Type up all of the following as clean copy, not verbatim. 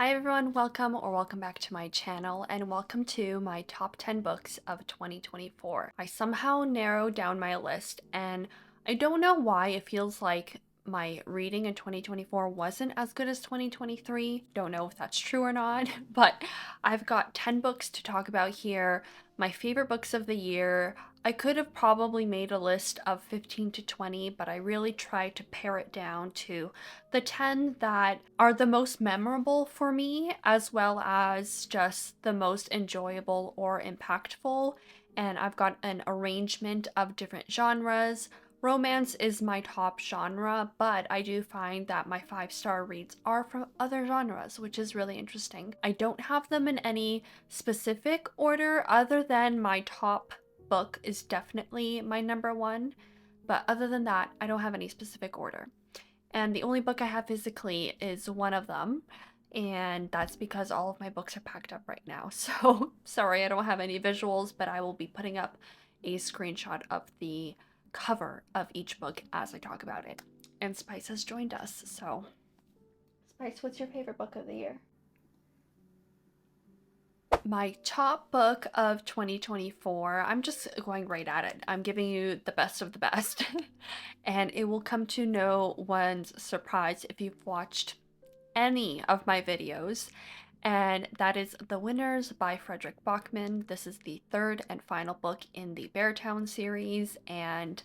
Hi everyone, welcome back to my channel and welcome to my top 10 books of 2024. I somehow narrowed down my list and I don't know why it feels like my reading in 2024 wasn't as good as 2023. Don't know if that's true or not, but I've got 10 books to talk about here, my favorite books of the year. I could have probably made a list of 15 to 20, but I really tried to pare it down to the 10 that are the most memorable for me, as well as just the most enjoyable or impactful. And I've got an arrangement of different genres. Romance is my top genre, but I do find that my 5-star reads are from other genres, which is really interesting. I don't have them in any specific order other than my top book is definitely my number one, but other than that, I don't have any specific order. And the only book I have physically is one of them, and that's because all of my books are packed up right now. So sorry I don't have any visuals, but I will be putting up a screenshot of the cover of each book as I talk about it. And Spice has joined us, so Spice, what's your favorite book of the year? My top book of 2024, I'm just going right at it. I'm giving you the best of the best. And it will come to no one's surprise if you've watched any of my videos. And that is The Winners by Frederick Bachman. This is the third and final book in the Beartown series. And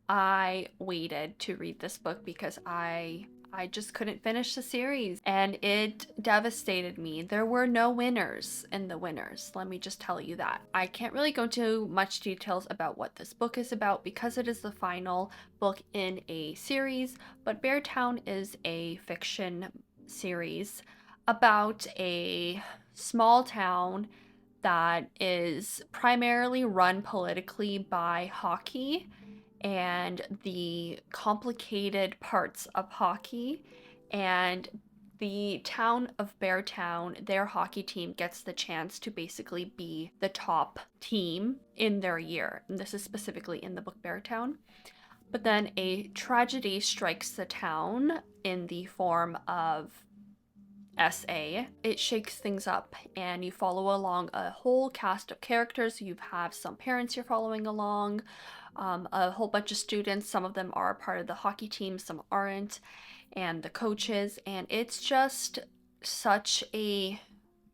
I waited to read this book because I just couldn't finish the series and it devastated me. There were no winners in The Winners, let me just tell you that. I can't really go into much details about what this book is about because it is the final book in a series, but Beartown is a fiction series about a small town that is primarily run politically by hockey and the complicated parts of hockey. And the town of Beartown, their hockey team gets the chance to basically be the top team in their year. And this is specifically in the book Beartown. But then a tragedy strikes the town in the form of SA. It shakes things up and you follow along a whole cast of characters. You have some parents you're following along, a whole bunch of students. Some of them are a part of the hockey team, some aren't, and the coaches. And it's just such a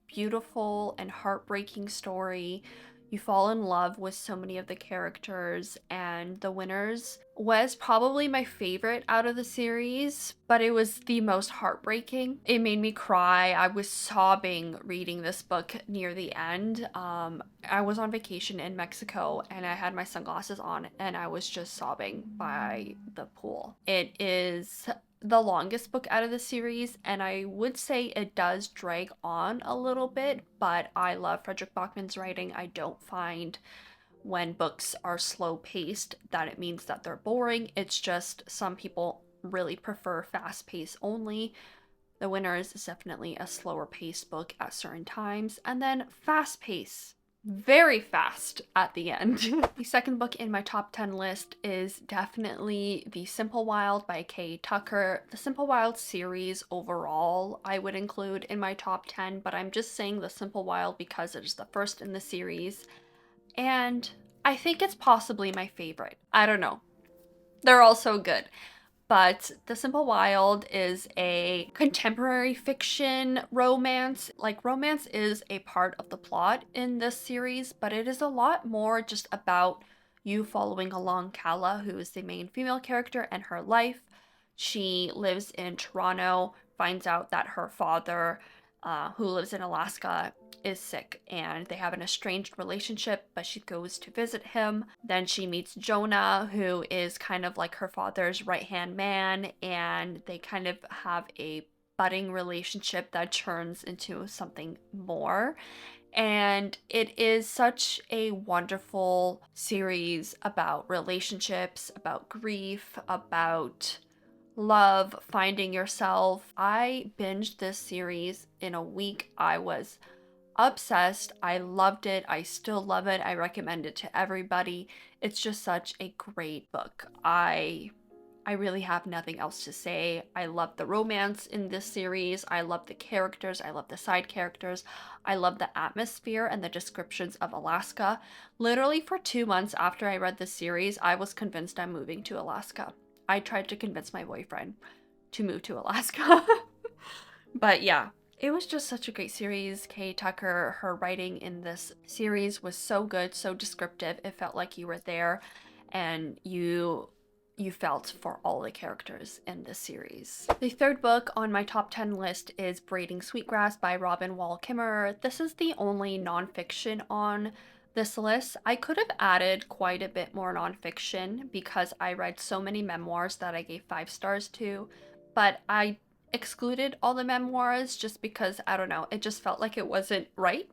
beautiful and heartbreaking story. You fall in love with so many of the characters, and The Winners was probably my favorite out of the series, but it was the most heartbreaking. It made me cry. I was sobbing reading this book near the end. I was on vacation in Mexico and I had my sunglasses on and I was just sobbing by the pool. It is the longest book out of the series, and I would say it does drag on a little bit, but I love Frederick Bachman's writing. I don't find when books are slow paced that it means that they're boring. It's just some people really prefer fast pace only. The Winners is definitely a slower paced book at certain times, and then fast pace, very fast at the end. The second book in my top 10 list is definitely The Simple Wild by Kay Tucker. The Simple Wild series overall I would include in my top 10, but I'm just saying The Simple Wild because it is the first in the series, and I think it's possibly my favorite. I don't know. They're all so good. But The Simple Wild is a contemporary fiction romance. Like, romance is a part of the plot in this series, but it is a lot more just about you following along Kala, who is the main female character, and her life. She lives in Toronto, finds out that her father, who lives in Alaska, is sick and they have an estranged relationship, but she goes to visit him. Then she meets Jonah, who is kind of like her father's right-hand man, and they kind of have a budding relationship that turns into something more. And it is such a wonderful series about relationships, about grief, about love, finding yourself. I binged this series in a week. I was obsessed. I loved it. I still love it. I recommend it to everybody. It's just such a great book. I I really have nothing else to say. I love the romance in this series. I love the characters. I love the side characters. I love the atmosphere and the descriptions of Alaska. Literally, for 2 months after I read this series, I was convinced I'm moving to Alaska. I tried to convince my boyfriend to move to Alaska. But yeah, it was just such a great series. Kay Tucker, her writing in this series was so good, so descriptive. It felt like you were there and you felt for all the characters in this series. The third book on my top 10 list is Braiding Sweetgrass by Robin Wall Kimmerer. This is the only nonfiction on this list. I could have added quite a bit more nonfiction because I read so many memoirs that I gave 5 stars to, but I excluded all the memoirs just because, I don't know, it just felt like it wasn't right.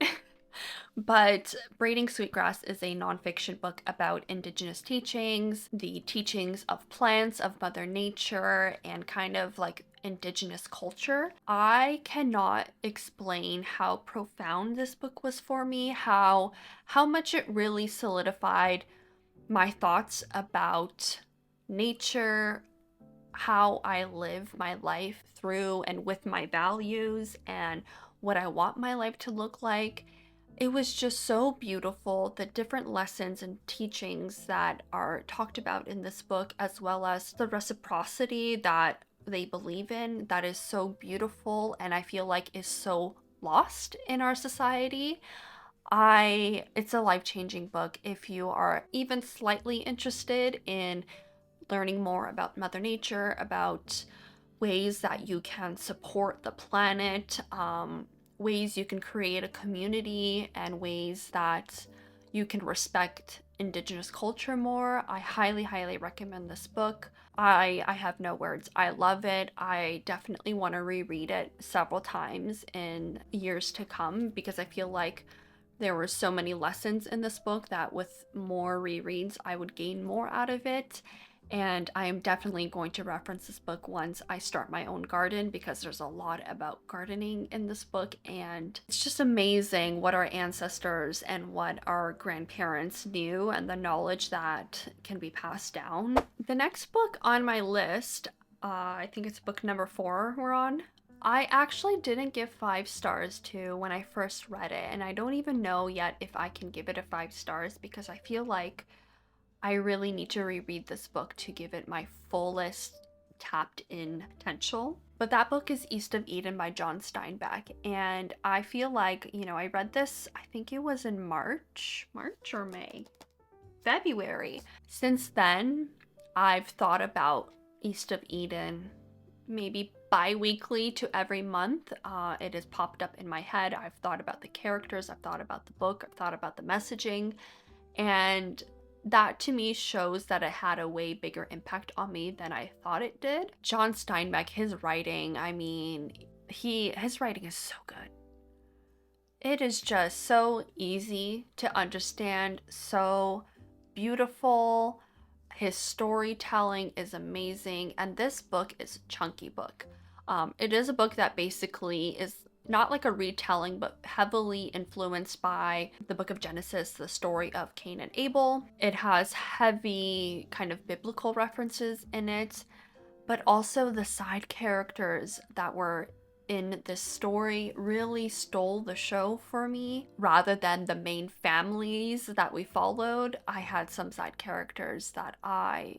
But Braiding Sweetgrass is a nonfiction book about indigenous teachings, the teachings of plants, of Mother Nature, and kind of like indigenous culture. I cannot explain how profound this book was for me, how much it really solidified my thoughts about nature, how I live my life through and with my values and what I want my life to look like. It was just so beautiful, the different lessons and teachings that are talked about in this book, as well as the reciprocity that they believe in, that is so beautiful and I feel like is so lost in our society. It's a life-changing book if you are even slightly interested in learning more about Mother Nature, about ways that you can support the planet, ways you can create a community, and ways that you can respect indigenous culture more. I highly, highly recommend this book. I have no words. I love it. I definitely want to reread it several times in years to come because I feel like there were so many lessons in this book that with more rereads, I would gain more out of it. And I am definitely going to reference this book once I start my own garden because there's a lot about gardening in this book. And it's just amazing what our ancestors and what our grandparents knew and the knowledge that can be passed down. The next book on my list, I think it's book number 4 we're on. I actually didn't give 5 stars to when I first read it. And I don't even know yet if I can give it a 5 stars because I feel like I really need to reread this book to give it my fullest tapped in potential. But that book is East of Eden by John Steinbeck. And I feel like, I read this, I think it was in March or May? February. Since then, I've thought about East of Eden maybe bi-weekly to every month. It has popped up in my head. I've thought about the characters, I've thought about the book, I've thought about the messaging, and that to me shows that it had a way bigger impact on me than I thought it did. John Steinbeck, his writing, his writing is so good. It is just so easy to understand, so beautiful. His storytelling is amazing, and this book is a chunky book. It is a book that basically is not like a retelling, but heavily influenced by the book of Genesis, the story of Cain and Abel. It has heavy kind of biblical references in it, but also the side characters that were in this story really stole the show for me. Rather than the main families that we followed, I had some side characters that I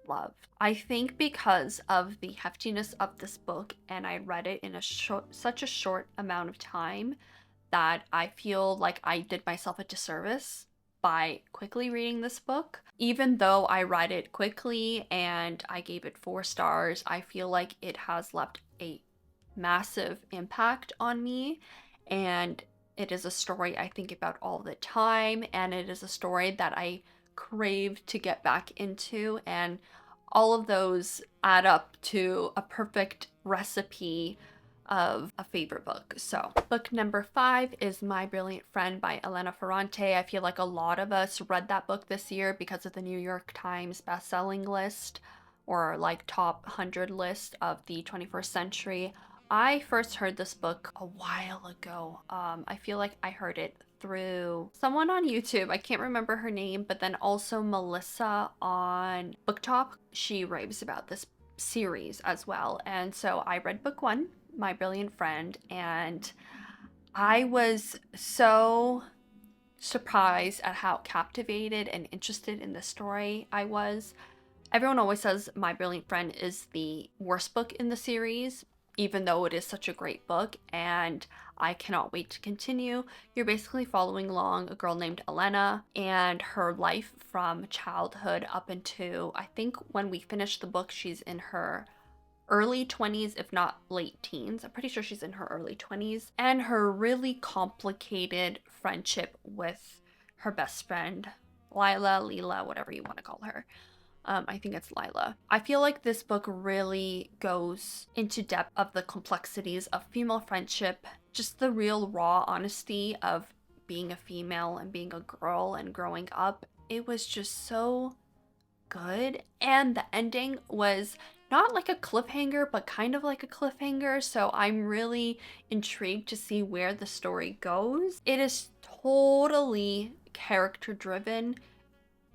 loved. I think because of the heftiness of this book, and I read it in such a short amount of time, that I feel like I did myself a disservice by quickly reading this book. Even though I read it quickly and I gave it 4 stars, I feel like it has left a massive impact on me, and it is a story I think about all the time, and it is a story that I crave to get back into, and all of those add up to a perfect recipe of a favorite book. So book number 5 is My Brilliant Friend by Elena Ferrante. I feel like a lot of us read that book this year because of the New York Times bestselling list, or like top 100 list of the 21st century. I first heard this book a while ago. I feel like I heard it through someone on YouTube. I can't remember her name, but then also Melissa on Book Talk. She raves about this series as well. And so I read book one, My Brilliant Friend, and I was so surprised at how captivated and interested in the story I was. Everyone always says My Brilliant Friend is the worst book in the series, even though it is such a great book, and I cannot wait to continue. You're basically following along a girl named Elena and her life from childhood up into, I think when we finish the book, she's in her early 20s, if not late teens. I'm pretty sure she's in her early 20s. And her really complicated friendship with her best friend, Lila, Leela, whatever you want to call her. I think it's Lila. I feel like this book really goes into depth of the complexities of female friendship, just the real raw honesty of being a female and being a girl and growing up. It was just so good. And the ending was not like a cliffhanger, but kind of like a cliffhanger. So I'm really intrigued to see where the story goes. It is totally character driven.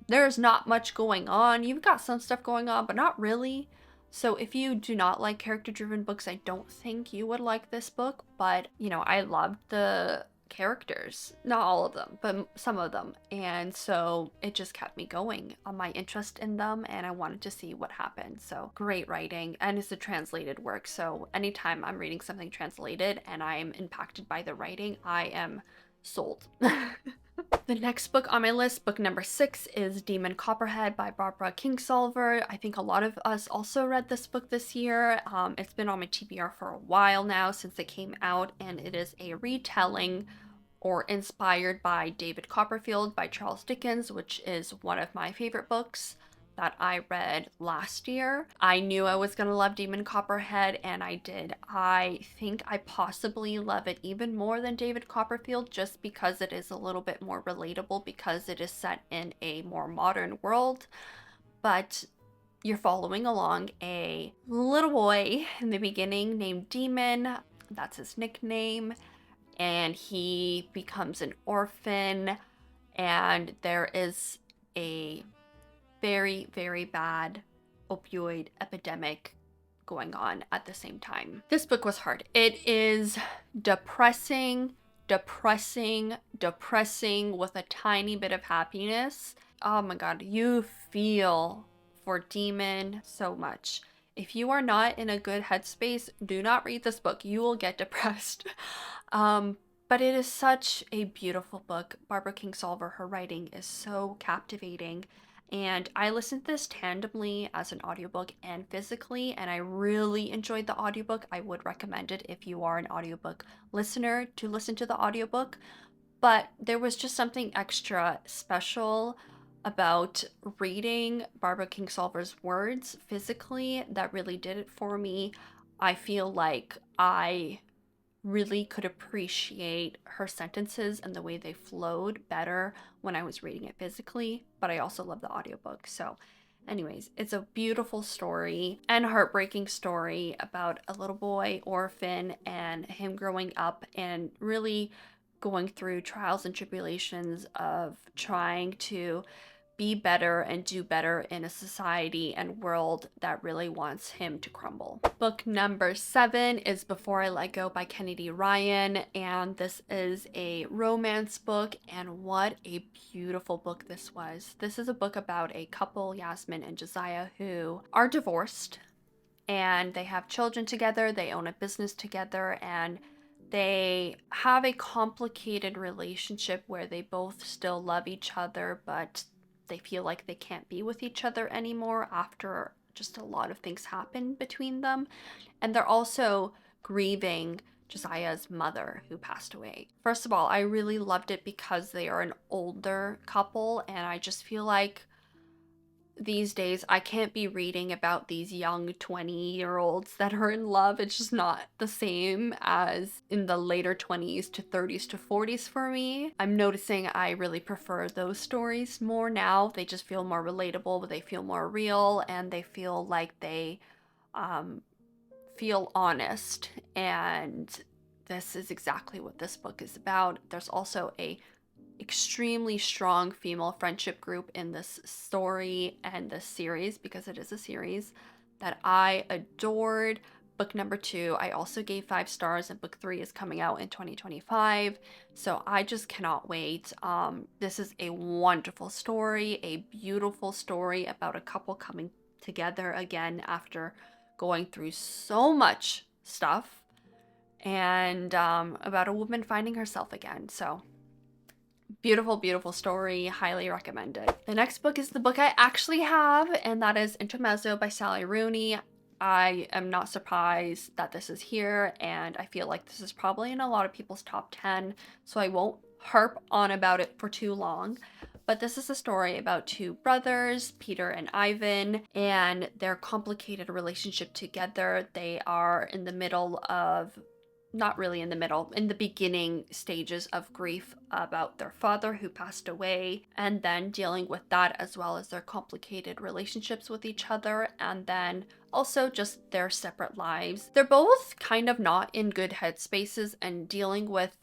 There's not much going on. You've got some stuff going on, but not really. So if you do not like character driven books, I don't think you would like this book. But, you know, I loved the characters. Not all of them, but some of them. And so it just kept me going on my interest in them, and I wanted to see what happened. So great writing, and it's a translated work. So anytime I'm reading something translated and I'm impacted by the writing, I am sold. The next book on my list, book number 6, is Demon Copperhead by Barbara Kingsolver. I think a lot of us also read this book this year. It's been on my TBR for a while now since it came out, and it is a retelling or inspired by David Copperfield by Charles Dickens, which is one of my favorite books that I read last year. I knew I was gonna love Demon Copperhead, and I did. I think I possibly love it even more than David Copperfield just because it is a little bit more relatable because it is set in a more modern world. But you're following along a little boy in the beginning named Demon. That's his nickname. And he becomes an orphan, and there is a very, very bad opioid epidemic going on at the same time. This book was hard. It is depressing, depressing, depressing with a tiny bit of happiness. Oh my god, you feel for Demon so much. If you are not in a good headspace, do not read this book. You will get depressed. But it is such a beautiful book. Barbara Kingsolver, her writing is so captivating. And I listened to this tandemly as an audiobook and physically, and I really enjoyed the audiobook. I would recommend it if you are an audiobook listener to listen to the audiobook. But there was just something extra special about reading Barbara Kingsolver's words physically that really did it for me. I feel like I really could appreciate her sentences and the way they flowed better when I was reading it physically, but I also love the audiobook. So anyways, it's a beautiful story and heartbreaking story about a little boy, orphan, and him growing up and really going through trials and tribulations of trying to be better and do better in a society and world that really wants him to crumble. Book number 7 is Before I Let Go by Kennedy Ryan, and this is a romance book, and what a beautiful book this was. This is a book about a couple, Yasmin and Josiah, who are divorced, and they have children together, they own a business together, and they have a complicated relationship where they both still love each other, but they feel like they can't be with each other anymore after just a lot of things happen between them. And they're also grieving Josiah's mother who passed away. First of all, I really loved it because they are an older couple, and I just feel like these days I can't be reading about these young 20-year-olds that are in love. It's just not the same as in the later 20s to 30s to 40s for me. I'm noticing I really prefer those stories more now. They just feel more relatable, they feel more real, and they feel like they feel honest, and this is exactly what this book is about. There's also a extremely strong female friendship group in this story and this series, because it is a series that I adored. Book number 2, I also gave 5 stars, and book 3 is coming out in 2025. So I just cannot wait. This is a wonderful story, a beautiful story about a couple coming together again after going through so much stuff, and about a woman finding herself again. So beautiful, beautiful story. Highly recommended. The next book is the book I actually have, and that is Intermezzo by Sally Rooney. I am not surprised that this is here, and I feel like this is probably in a lot of people's top 10, so I won't harp on about it for too long. But this is a story about 2 brothers, Peter and Ivan, and their complicated relationship together. They are in the middle of, not really in the middle, in the beginning stages of grief about their father who passed away, and then dealing with that as well as their complicated relationships with each other, and then also just their separate lives. They're both kind of not in good headspaces and dealing with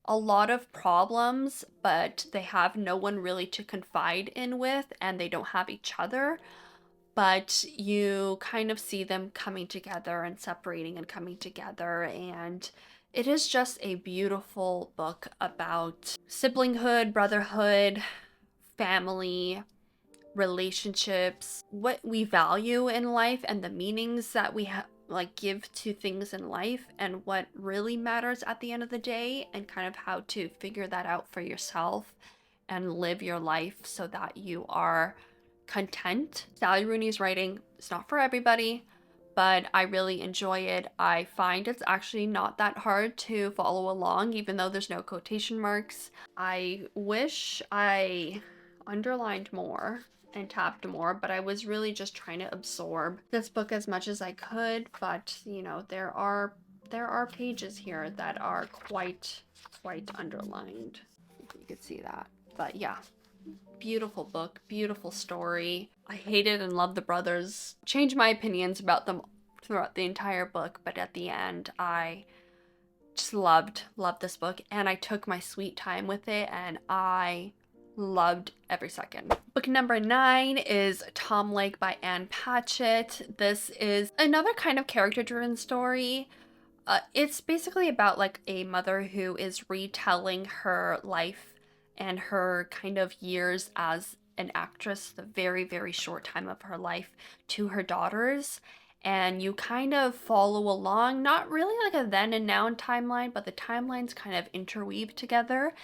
a lot of problems, but they have no one really to confide in with, and they don't have each other. But you kind of see them coming together and separating and coming together, and it is just a beautiful book about siblinghood, brotherhood, family, relationships, what we value in life, and the meanings that we give to things in life, and what really matters at the end of the day, and kind of how to figure that out for yourself and live your life so that you are content. Sally Rooney's writing is not for everybody, but I really enjoy it. I find it's actually not that hard to follow along, even though there's no quotation marks. I wish I underlined more and tapped more, but I was really just trying to absorb this book as much as I could. But you know, there are pages here that are quite underlined, if you could see that. But yeah, beautiful book, beautiful story. I hated and loved the brothers. Changed my opinions about them throughout the entire book, but at the end, I just loved this book, and I took my sweet time with it, and I loved every second. Book number 9 is Tom Lake by Anne Patchett. This is another kind of character-driven story. It's basically about like a mother who is retelling her life and her kind of years as an actress, the very, very short time of her life, to her daughters. And you kind of follow along, not really like a then and now timeline, but the timelines kind of interweave together.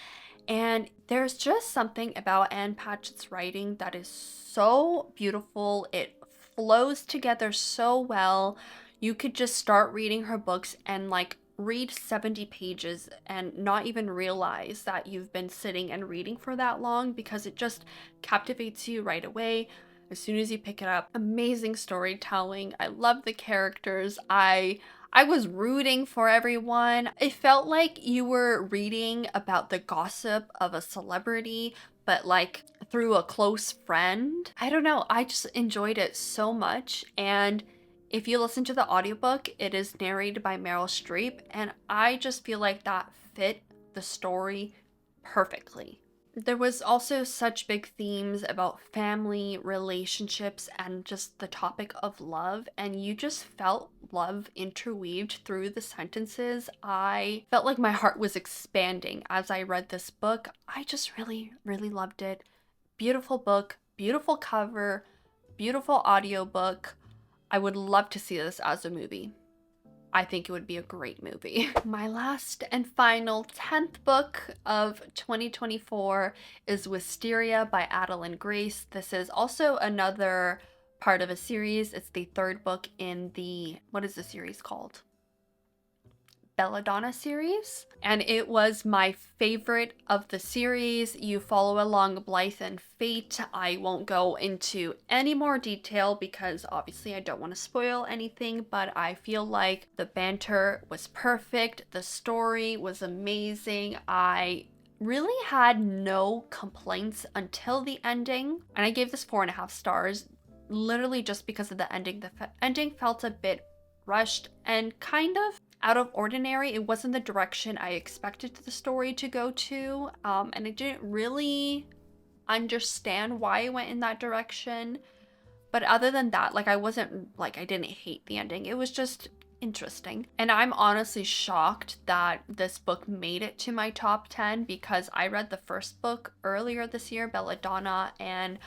And there's just something about Anne Patchett's writing that is so beautiful. It flows together so well. You could just start reading her books and like read 70 pages and not even realize that you've been sitting and reading for that long, because it just captivates you right away as soon as you pick it up. Amazing storytelling. I love the characters. I was rooting for everyone. It felt like you were reading about the gossip of a celebrity, but like through a close friend. I don't know. I just enjoyed it so much. And if you listen to the audiobook, it is narrated by Meryl Streep, and I just feel like that fit the story perfectly. There was also such big themes about family, relationships, and just the topic of love, and you just felt love interweaved through the sentences. I felt like my heart was expanding as I read this book. I just really, really loved it. Beautiful book, beautiful cover, beautiful audiobook. I would love to see this as a movie. I think it would be a great movie. My last and final 10th book of 2024 is Wisteria by Adeline Grace. This is also another part of a series. It's the 3rd book in the, what is the series called? Belladonna series, and it was my favorite of the series. You follow along Blythe and Fate. I won't go into any more detail because obviously I don't want to spoil anything, but I feel like the banter was perfect. The story was amazing. I really had no complaints until the ending, and I gave this 4.5 stars literally just because of the ending. The ending felt a bit rushed and kind of out of ordinary. It wasn't the direction I expected the story to go to, and I didn't really understand why it went in that direction. But other than that, like, I wasn't like, I didn't hate the ending. It was just interesting. And I'm honestly shocked that this book made it to my top 10 because I read the first book earlier this year, Belladonna, and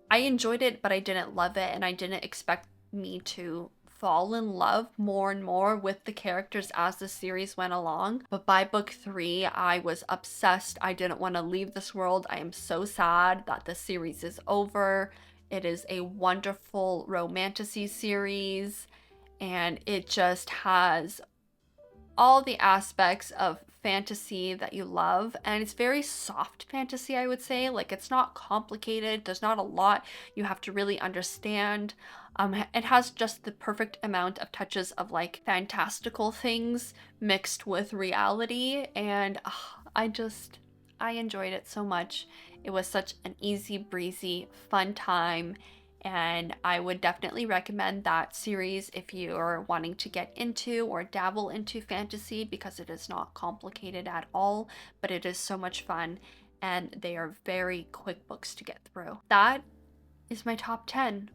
I enjoyed it, but I didn't love it, and I didn't expect me to fall in love more and more with the characters as the series went along. But by book 3, I was obsessed. I didn't want to leave this world. I am so sad that the series is over. It is a wonderful romantasy series, and it just has all the aspects of fantasy that you love, and it's very soft fantasy, I would say. Like, it's not complicated, there's not a lot you have to really understand. It has just the perfect amount of touches of like fantastical things mixed with reality, and I enjoyed it so much. It was such an easy breezy fun time, and I would definitely recommend that series if you're wanting to get into or dabble into fantasy, because it is not complicated at all, but it is so much fun, and they are very quick books to get through. That is my top 10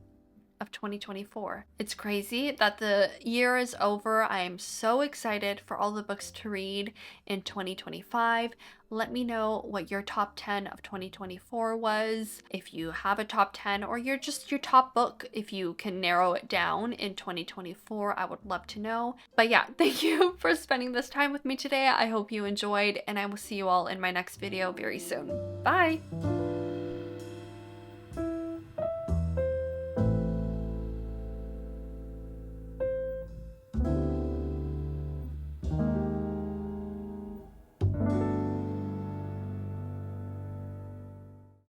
of 2024. It's crazy that the year is over. I am so excited for all the books to read in 2025. Let me know what your top 10 of 2024 was. If you have a top 10 or you're just your top book, if you can narrow it down in 2024, I would love to know. But yeah, thank you for spending this time with me today. I hope you enjoyed, and I will see you all in my next video very soon. Bye!